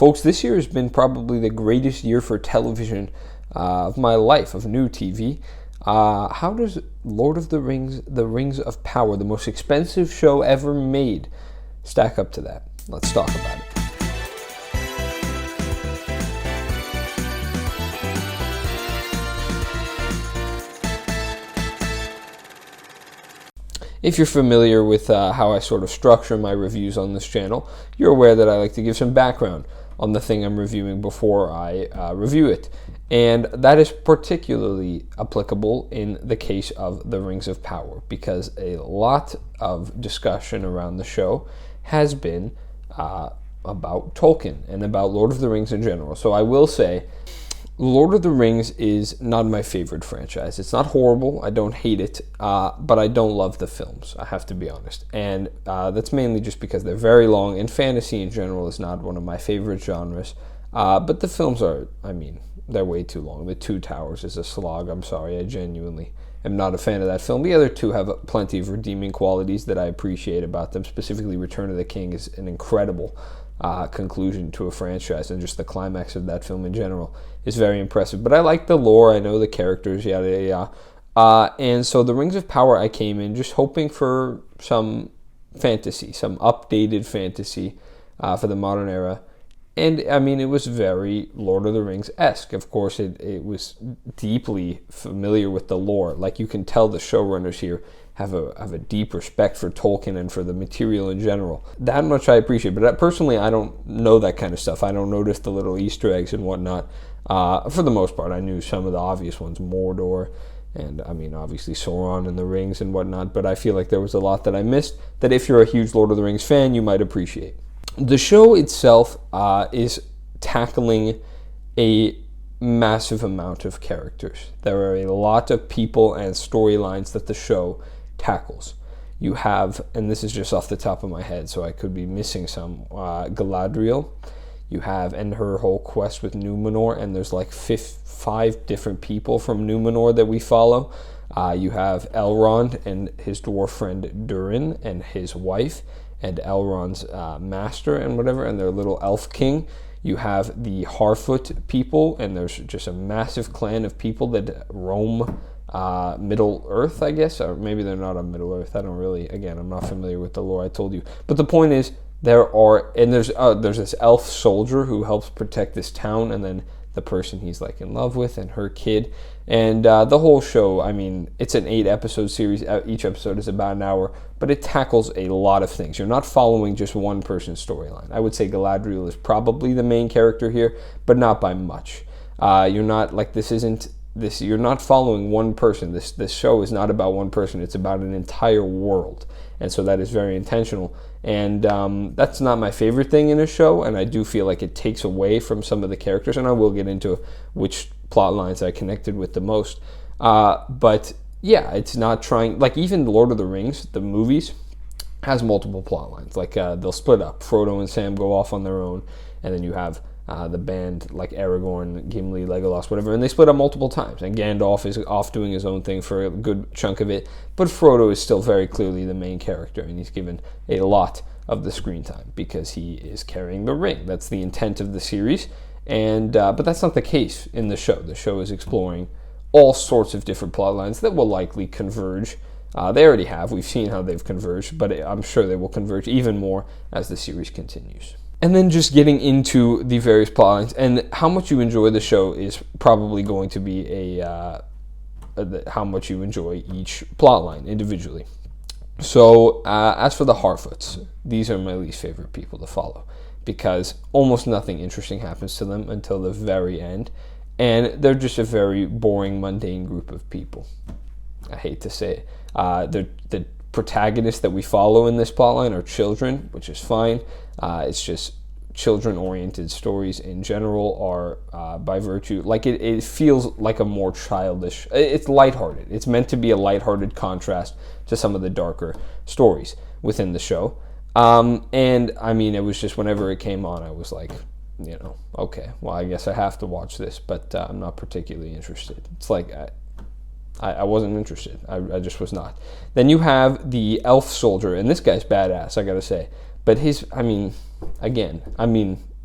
Folks, this year has been probably the greatest year for television of my life, of new TV. How does Lord of the Rings of Power, the most expensive show ever made, stack up to that? Let's talk about it. If you're familiar with how I sort of structure my reviews on this channel, you're aware that I like to give some background on the thing I'm reviewing before I review it. And that is particularly applicable in the case of The Rings of Power, because a lot of discussion around the show has been about Tolkien and about Lord of the Rings in general. So I will say, Lord of the Rings is not my favorite franchise. It's not horrible. I don't hate it, but I don't love the films, I have to be honest. And that's mainly just because they're very long, and fantasy in general is not one of my favorite genres. But the films are, they're way too long. The Two Towers is a slog. I'm sorry, I genuinely am not a fan of that film. The other two have plenty of redeeming qualities that I appreciate about them. Specifically, Return of the King is an incredible conclusion to a franchise, and just the climax of that film in general is very impressive. But I like the lore, I know the characters, yada yada yada. And so the Rings of Power, I came in just hoping for some fantasy, some updated fantasy for the modern era. And it was very Lord of the Rings-esque. Of course, it was deeply familiar with the lore. Like, you can tell the showrunners here have a deep respect for Tolkien and for the material in general. That much I appreciate, but personally, I don't know that kind of stuff. I don't notice the little Easter eggs and whatnot. For the most part, I knew some of the obvious ones, Mordor, and obviously Sauron and the rings and whatnot, but I feel like there was a lot that I missed that if you're a huge Lord of the Rings fan, you might appreciate. The show itself is tackling a massive amount of characters. There are a lot of people and storylines that the show tackles. You have, and this is just off the top of my head, so I could be missing some, Galadriel. You have, and her whole quest with Numenor, and there's like 5 different people from Numenor that we follow. You have Elrond and his dwarf friend Durin and his wife, and Elrond's master and whatever, and their little elf king. You have the Harfoot people, and there's just a massive clan of people that roam Middle Earth, I guess, or maybe they're not on Middle Earth. I'm not familiar with the lore, I told you. But the point is, there's this elf soldier who helps protect this town, and then the person he's like in love with and her kid. And the whole show, it's an 8-episode series. Each episode is about an hour, but it tackles a lot of things. You're not following just one person's storyline. I would say Galadriel is probably the main character here, but not by much. You're not like, you're not following one person. This show is not about one person. It's about an entire world. And so that is very intentional. And that's not my favorite thing in a show, and I do feel like it takes away from some of the characters, and I will get into which plot lines I connected with the most. But yeah, it's not trying, like even Lord of the Rings, the movies, has multiple plot lines. Like they'll split up. Frodo and Sam go off on their own, and then you have the band like Aragorn, Gimli, Legolas, whatever, and they split up multiple times. And Gandalf is off doing his own thing for a good chunk of it, but Frodo is still very clearly the main character, and he's given a lot of the screen time because he is carrying the ring. That's the intent of the series, and but that's not the case in the show. The show is exploring all sorts of different plot lines that will likely converge. They already have. We've seen how they've converged, but I'm sure they will converge even more as the series continues. And then just getting into the various plot lines, and how much you enjoy the show is probably going to be how much you enjoy each plot line individually. So as for the Harfoots, these are my least favorite people to follow because almost nothing interesting happens to them until the very end, and they're just a very boring, mundane group of people. I hate to say it. The protagonists that we follow in this plotline are children, which is fine. It's just children-oriented stories in general are by virtue, like it feels like a more childish, it's lighthearted. It's meant to be a lighthearted contrast to some of the darker stories within the show. It was just whenever it came on, I was like, okay, well, I guess I have to watch this, but I'm not particularly interested. It's like I wasn't interested. I just was not. Then you have the elf soldier, and this guy's badass, I gotta say. But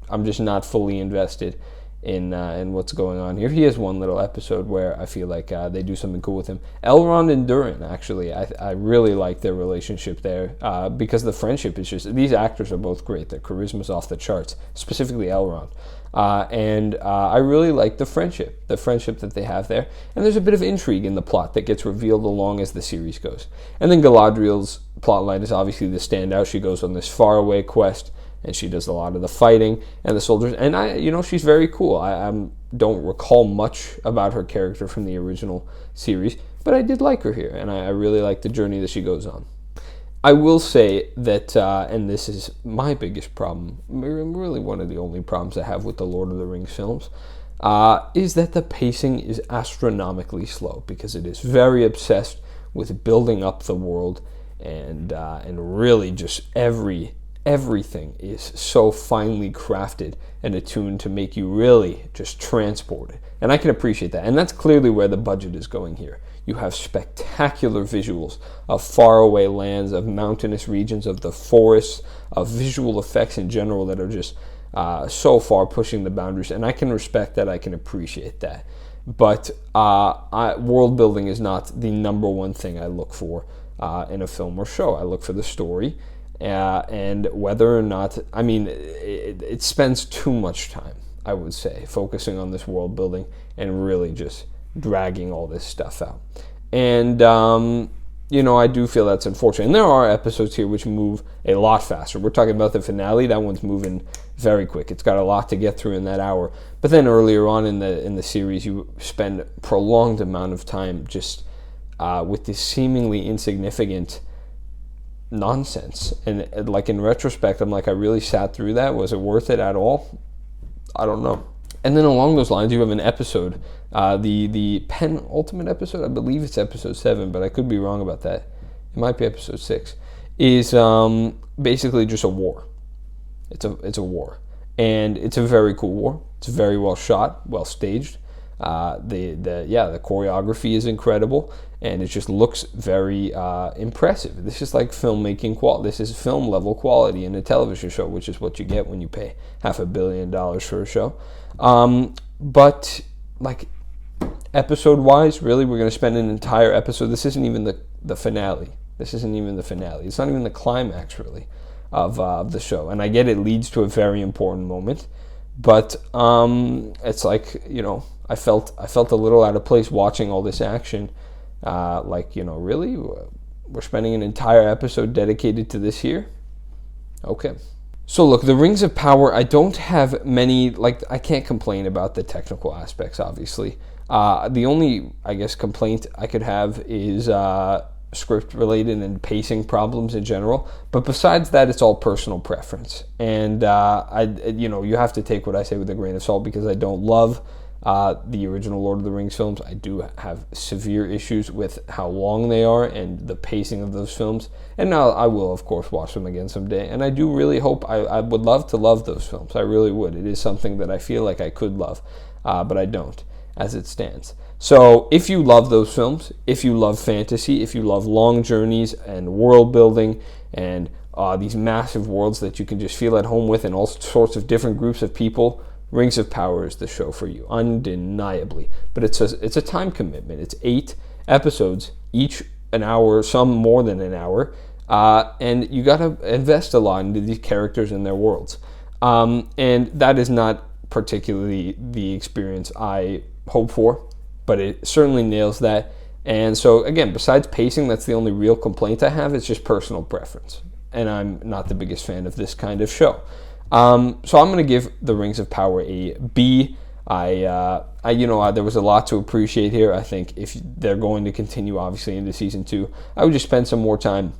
I'm just not fully invested in what's going on here. He has one little episode where I feel like they do something cool with him. Elrond and Durin, actually, I really like their relationship there because the friendship is just, these actors are both great. Their charisma's off the charts, specifically Elrond. And I really like the friendship that they have there. And there's a bit of intrigue in the plot that gets revealed along as the series goes. And then Galadriel's plotline is obviously the standout. She goes on this faraway quest, and she does a lot of the fighting and the soldiers. And she's very cool. I don't recall much about her character from the original series, but I did like her here, and I really like the journey that she goes on. I will say that, and this is my biggest problem, really one of the only problems I have with the Lord of the Rings films, is that the pacing is astronomically slow, because it is very obsessed with building up the world, and really just everything is so finely crafted and attuned to make you really just transported. And I can appreciate that. And that's clearly where the budget is going here. You have spectacular visuals of faraway lands, of mountainous regions, of the forests, of visual effects in general that are just so far pushing the boundaries. And I can respect that. I can appreciate that. But world building is not the number one thing I look for in a film or show. I look for the story. And whether or not, it spends too much time, I would say, focusing on this world building and really just dragging all this stuff out. And, I do feel that's unfortunate. And there are episodes here which move a lot faster. We're talking about the finale. That one's moving very quick. It's got a lot to get through in that hour. But then earlier on in the series, you spend a prolonged amount of time just with this seemingly insignificant nonsense. And like in retrospect, I'm like, I really sat through that. Was it worth it at all? I don't know. And then along those lines, you have an episode, the penultimate episode, I believe it's episode 7, but I could be wrong about that. It might be episode 6. Is basically just a war. It's a war, and it's a very cool war. It's very well shot, well staged. The choreography is incredible, and it just looks very impressive. This is like filmmaking quality. This is film level quality in a television show, which is what you get when you pay $500 million for a show. But like episode wise, really, we're going to spend an entire episode. This isn't even the finale. This isn't even the finale. It's not even the climax, really, of the show. And I get it leads to a very important moment, but it's like, I felt a little out of place watching all this action. Really, we're spending an entire episode dedicated to this here? Okay. So look, the Rings of Power, I don't have many, I can't complain about the technical aspects, obviously. The only, I guess, complaint I could have is script related and pacing problems in general. But besides that, it's all personal preference. And, you have to take what I say with a grain of salt, because I don't love the original Lord of the Rings films. I do have severe issues with how long they are and the pacing of those films. And now I will, of course, watch them again someday. And I do really hope, I would love to love those films. I really would. It is something that I feel like I could love, but I don't, as it stands. So if you love those films, if you love fantasy, if you love long journeys and world building and these massive worlds that you can just feel at home with and all sorts of different groups of people, Rings of Power is the show for you, undeniably. But it's a time commitment. It's 8 episodes, each an hour, some more than an hour, and you got to invest a lot into these characters and their worlds. And that is not particularly the experience I hope for, but it certainly nails that. And so, again, besides pacing, that's the only real complaint I have. It's just personal preference. And I'm not the biggest fan of this kind of show. So I'm going to give the Rings of Power a B. There was a lot to appreciate here. I think if they're going to continue, obviously, into season 2, I would just spend some more time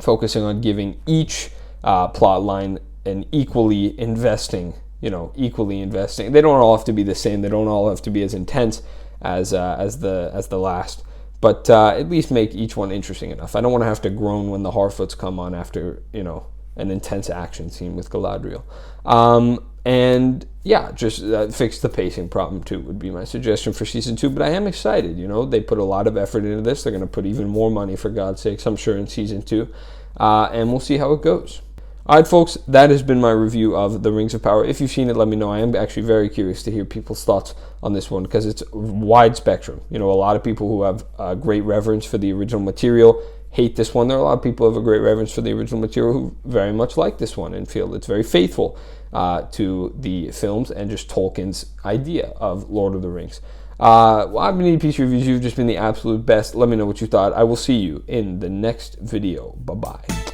focusing on giving each plot line an equally investing. They don't all have to be the same. They don't all have to be as intense as the last. But at least make each one interesting enough. I don't want to have to groan when the Harfoots come on after, an intense action scene with Galadriel. Just fix the pacing problem too would be my suggestion for season 2. But I am excited, they put a lot of effort into this. They're going to put even more money, for God's sakes, I'm sure, in season 2. And we'll see how it goes. All right, folks, that has been my review of The Rings of Power. If you've seen it, let me know. I am actually very curious to hear people's thoughts on this one because it's wide spectrum. You know, a lot of people who have great reverence for the original material hate this one. There are a lot of people who have a great reverence for the original material who very much like this one and feel it's very faithful to the films and just Tolkien's idea of Lord of the Rings. Well, I've been eating PC Reviews. You've just been the absolute best. Let me know what you thought. I will see you in the next video. Bye-bye.